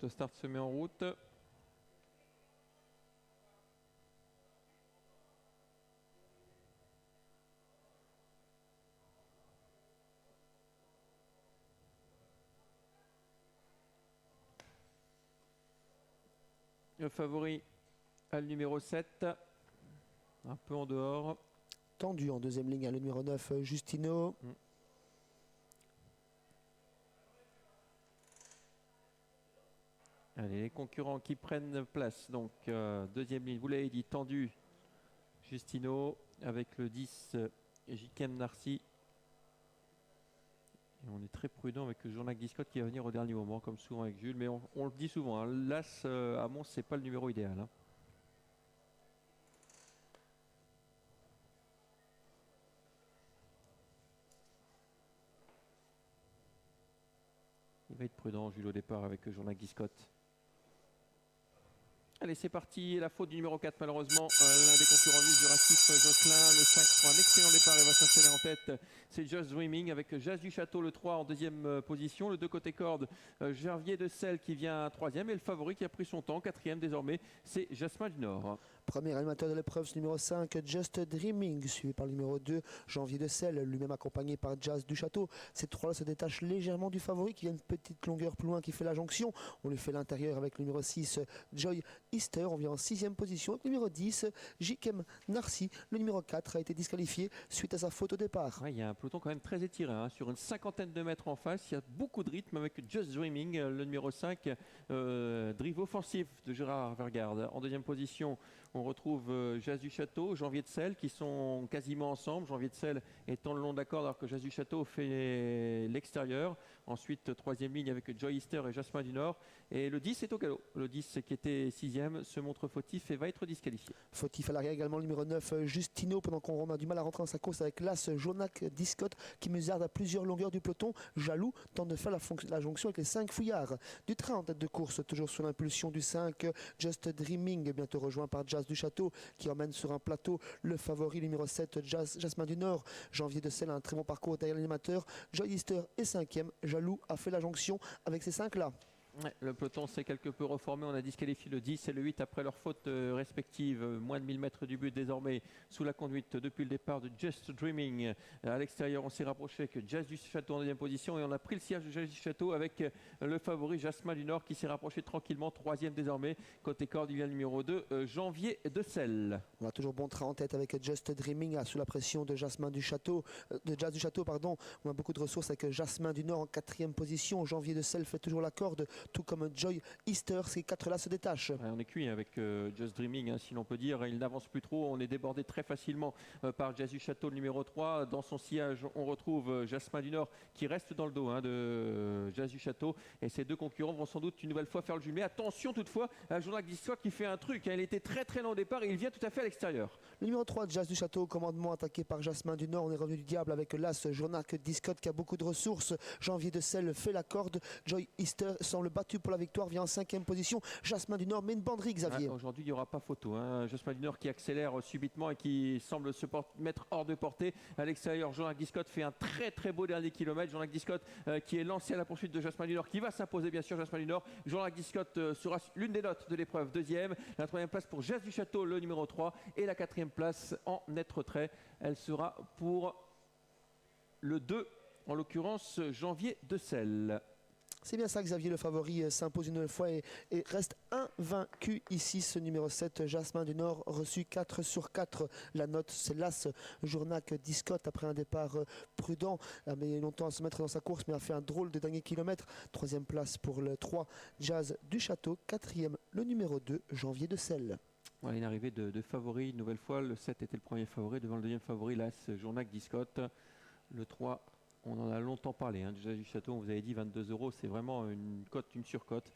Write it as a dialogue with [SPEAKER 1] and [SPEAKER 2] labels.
[SPEAKER 1] l'autostart se met en route. Le favori à le numéro 7, un peu en dehors.
[SPEAKER 2] Tendu en deuxième ligne, le numéro 9, Justino.
[SPEAKER 1] Allez, les concurrents qui prennent place. Donc, deuxième ligne, vous l'avez dit, tendu, Justino, avec le 10, Jikem Narcy. Et on est très prudent avec Jean-Jacques Discotte qui va venir au dernier moment, comme souvent avec Jules. Mais on le dit souvent, hein, l'As à Mons, c'est pas le numéro idéal. Hein. Il va être prudent, Jules, au départ avec Jean-Jacques Discotte. Allez, c'est parti. La faute du numéro 4, malheureusement. L'un des concurrents du Jurassif, Jocelyn. Le 5 prend un excellent départ et va s'installer en tête. C'est Just Dreaming avec Jazz du Château, le 3 en deuxième position. Le 2 côté corde, Gervier de Selle qui vient troisième. Et le favori qui a pris son temps, quatrième désormais, c'est Jasmin du Nord.
[SPEAKER 2] Premier animateur de l'épreuve, numéro 5, Just Dreaming, suivi par le numéro 2, Janvier de Selle, lui-même accompagné par Jazz du Château. Ces trois-là se détachent légèrement du favori qui vient une petite longueur plus loin, qui fait la jonction. On lui fait l'intérieur avec le numéro 6, Joy Easter. On vient en sixième position avec le numéro 10, Jikem Narcy. Le numéro 4 a été disqualifié suite à sa faute au départ.
[SPEAKER 1] Ouais, il y a un peloton quand même très étiré, hein, sur une cinquantaine de mètres en face. Il y a beaucoup de rythme avec Just Dreaming, le numéro 5, drive offensif de Gérard Vergarde. En deuxième position, on retrouve Jazz du Château, Janvier de Selle qui sont quasiment ensemble. Janvier de Selle étant le long de la corde alors que Jazz du Château fait l'extérieur. Ensuite, troisième ligne avec Joy Easter et Jasmin du Nord. Et le 10 est au galop. Le 10 qui était sixième se montre fautif et va être disqualifié.
[SPEAKER 2] Fautif à l'arrière également le numéro 9, Justino, pendant qu'on a du mal à rentrer dans sa course avec l'As Jonac Discotte qui musarde à plusieurs longueurs du peloton. Jaloux tente de faire la jonction avec les 5 fouillards. Du train en tête de course, toujours sous l'impulsion du 5, Just Dreaming, bientôt rejoint par Jazz du Château qui emmène sur un plateau le favori numéro 7, Jasmin du Nord. Janvier de Selle a un très bon parcours derrière l'animateur. Joy Easter est cinquième. Jaloux a fait la jonction avec ces 5-là.
[SPEAKER 1] Ouais, le peloton s'est quelque peu reformé. On a disqualifié le 10 et le 8 après leurs fautes respectives. Moins de 1000 mètres du but désormais sous la conduite depuis le départ de Just Dreaming. À l'extérieur, on s'est rapproché avec Jazz du Château en deuxième position et on a pris le siège de Jazz du Château avec le favori Jasmin du Nord qui s'est rapproché tranquillement. Troisième désormais. Côté corde, il vient le numéro 2, Janvier de Selle.
[SPEAKER 2] On a toujours bon train en tête avec Just Dreaming sous la pression de Jasmin du Château, de Jazz du Château, pardon. On a beaucoup de ressources avec Jasmin du Nord en quatrième position. Janvier de Selle fait toujours la corde, tout comme Joy Easter. Ces quatre-là se détachent.
[SPEAKER 1] Ouais, on est cuit avec Just Dreaming, hein, si l'on peut dire. Il n'avance plus trop. On est débordé très facilement par Jazz du Château, le numéro 3. Dans son sillage, on retrouve Jasmin du Nord qui reste dans le dos, hein, de Jazz du Château. Et ces deux concurrents vont sans doute une nouvelle fois faire le jumelé. Mais attention toutefois à Jean-Jacques Discotte qui fait un truc. Hein. Il était très très lent au départ et il vient tout à fait à l'extérieur.
[SPEAKER 2] Le numéro 3, Jazz du Château, commandement attaqué par Jasmin du Nord. On est revenu du diable avec l'As Jean-Jacques Discotte qui a beaucoup de ressources. Janvier de Selle fait la corde. Joy Easter semble battu pour la victoire, vient en cinquième position. Jasmin du Nord met une banderie, Xavier.
[SPEAKER 1] Ouais, aujourd'hui, il n'y aura pas photo. Hein. Jasmin du Nord qui accélère subitement et qui semble se mettre hors de portée. À l'extérieur, Jean-Jacques Discotte fait un très très beau dernier kilomètre. Jean-Jacques Discotte qui est lancé à la poursuite de Jasmin du Nord, qui va s'imposer bien sûr. Jasmin du Nord. Jean-Jacques Discotte sera l'une des notes de l'épreuve. Deuxième. La troisième place pour Jazz du Château, le numéro 3. Et la quatrième place en net retrait. Elle sera pour le 2, en l'occurrence Janvier de Selle.
[SPEAKER 2] C'est bien ça, Xavier, le favori s'impose une nouvelle fois et reste invaincu ici. Ce numéro 7, Jasmin du Nord, reçu 4 sur 4. La note, c'est l'As Journac Discotte après un départ prudent. A mis longtemps à se mettre dans sa course, mais a fait un drôle de dernier kilomètre. Troisième place pour le 3, Jazz du Château. Quatrième, le numéro 2, Janvier de Selle.
[SPEAKER 1] Voilà, une arrivée de favoris. Une nouvelle fois, le 7 était le premier favori. Devant le deuxième favori, l'As Journac Discotte. Le 3, on en a longtemps parlé, hein, du Château, on vous avait dit 22 €, c'est vraiment une cote, une surcote.